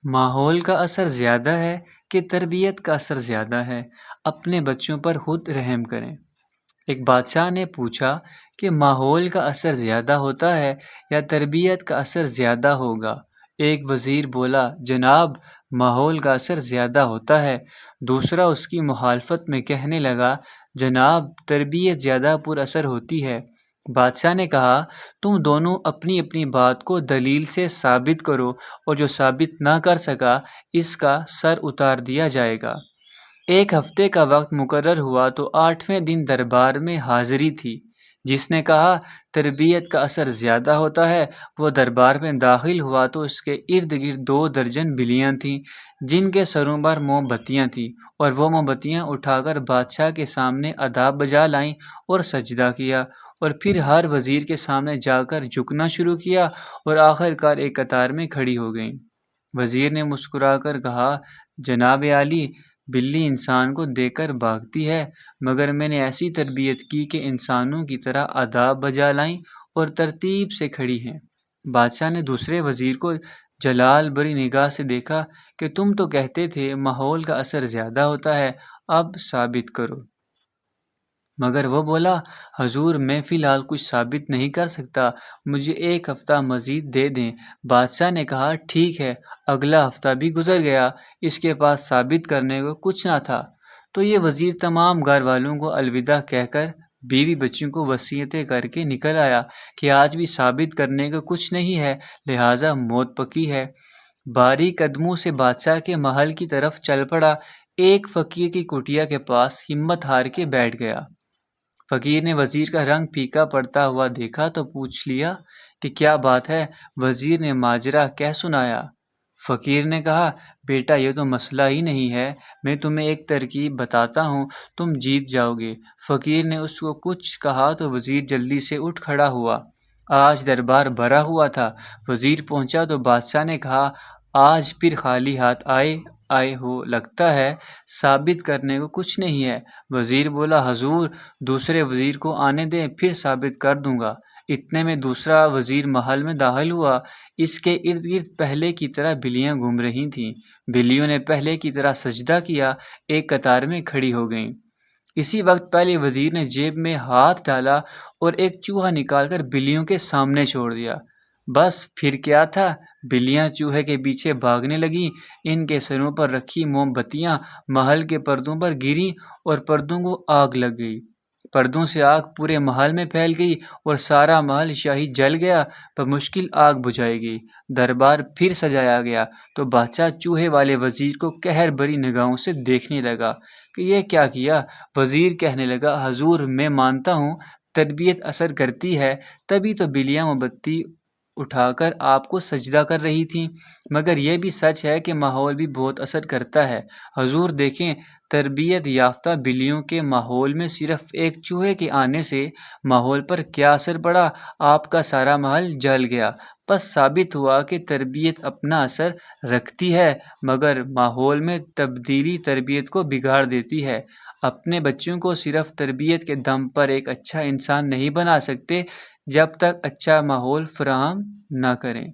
ماحول کا اثر زیادہ ہے کہ تربیت کا اثر زیادہ ہے؟ اپنے بچوں پر خود رحم کریں۔ ایک بادشاہ نے پوچھا کہ ماحول کا اثر زیادہ ہوتا ہے یا تربیت کا اثر زیادہ ہوگا؟ ایک وزیر بولا، جناب، ماحول کا اثر زیادہ ہوتا ہے۔ دوسرا اس کی مخالفت میں کہنے لگا، جناب، تربیت زیادہ پر اثر ہوتی ہے۔ بادشاہ نے کہا، تم دونوں اپنی اپنی بات کو دلیل سے ثابت کرو، اور جو ثابت نہ کر سکا اس کا سر اتار دیا جائے گا۔ ایک ہفتے کا وقت مقرر ہوا تو 8ویں دن دربار میں حاضری تھی۔ جس نے کہا تربیت کا اثر زیادہ ہوتا ہے، وہ دربار میں داخل ہوا تو اس کے ارد گرد 2 درجن بلیاں تھیں جن کے سروں پر موم بتیاں تھیں، اور وہ موم بتیاں اٹھا کر بادشاہ کے سامنے آداب بجا لائیں اور سجدہ کیا، اور پھر ہر وزیر کے سامنے جا کر جھکنا شروع کیا، اور آخر کار ایک قطار میں کھڑی ہو گئیں۔ وزیر نے مسکرا کر کہا، جناب عالی، بلی انسان کو دیکھ کر بھاگتی ہے، مگر میں نے ایسی تربیت کی کہ انسانوں کی طرح آداب بجا لائیں اور ترتیب سے کھڑی ہیں۔ بادشاہ نے دوسرے وزیر کو جلال بھری نگاہ سے دیکھا کہ تم تو کہتے تھے ماحول کا اثر زیادہ ہوتا ہے، اب ثابت کرو۔ مگر وہ بولا، حضور، میں فی الحال کچھ ثابت نہیں کر سکتا، مجھے 1 ہفتہ مزید دے دیں۔ بادشاہ نے کہا، ٹھیک ہے۔ اگلا ہفتہ بھی گزر گیا، اس کے پاس ثابت کرنے کو کچھ نہ تھا۔ تو یہ وزیر تمام گھر والوں کو الوداع کہہ کر بیوی بچوں کو وصیتیں کر کے نکل آیا کہ آج بھی ثابت کرنے کو کچھ نہیں ہے، لہٰذا موت پکی ہے۔ بھاری قدموں سے بادشاہ کے محل کی طرف چل پڑا۔ ایک فقیر کی کٹیا کے پاس ہمت ہار کے بیٹھ گیا۔ فقیر نے وزیر کا رنگ پھیکا پڑتا ہوا دیکھا تو پوچھ لیا کہ کیا بات ہے؟ وزیر نے ماجرا کہہ سنایا۔ فقیر نے کہا، بیٹا، یہ تو مسئلہ ہی نہیں ہے، میں تمہیں ایک ترکیب بتاتا ہوں، تم جیت جاؤ گے۔ فقیر نے اس کو کچھ کہا تو وزیر جلدی سے اٹھ کھڑا ہوا۔ آج دربار بھرا ہوا تھا۔ وزیر پہنچا تو بادشاہ نے کہا، آج پھر خالی ہاتھ آئے ہو، لگتا ہے ثابت کرنے کو کچھ نہیں ہے۔ وزیر بولا، حضور، دوسرے وزیر کو آنے دیں، پھر ثابت کر دوں گا۔ اتنے میں دوسرا وزیر محل میں داخل ہوا۔ اس کے ارد گرد پہلے کی طرح بلیاں گھوم رہی تھیں۔ بلیوں نے پہلے کی طرح سجدہ کیا، ایک قطار میں کھڑی ہو گئیں۔ اسی وقت پہلے وزیر نے جیب میں ہاتھ ڈالا اور ایک چوہا نکال کر بلیوں کے سامنے چھوڑ دیا۔ بس پھر کیا تھا، بلیاں چوہے کے پیچھے بھاگنے لگیں۔ ان کے سروں پر رکھی موم بتیاں محل کے پردوں پر گریں اور پردوں کو آگ لگ گئی۔ پردوں سے آگ پورے محل میں پھیل گئی اور سارا محل شاہی جل گیا، بمشکل آگ بجھائی گئی۔ دربار پھر سجایا گیا تو بادشاہ چوہے والے وزیر کو قہر بھری نگاہوں سے دیکھنے لگا کہ یہ کیا کیا۔ وزیر کہنے لگا، حضور، میں مانتا ہوں تربیت اثر کرتی ہے، تبھی تو بلیاں موم بتی اٹھا کر آپ کو سجدہ کر رہی تھیں، مگر یہ بھی سچ ہے کہ ماحول بھی بہت اثر کرتا ہے۔ حضور دیکھیں، تربیت یافتہ بلیوں کے ماحول میں صرف ایک چوہے کے آنے سے ماحول پر کیا اثر پڑا، آپ کا سارا محل جل گیا۔ بس ثابت ہوا کہ تربیت اپنا اثر رکھتی ہے، مگر ماحول میں تبدیلی تربیت کو بگاڑ دیتی ہے۔ اپنے بچوں کو صرف تربیت کے دم پر ایک اچھا انسان نہیں بنا سکتے جب تک اچھا ماحول فراہم نہ کریں۔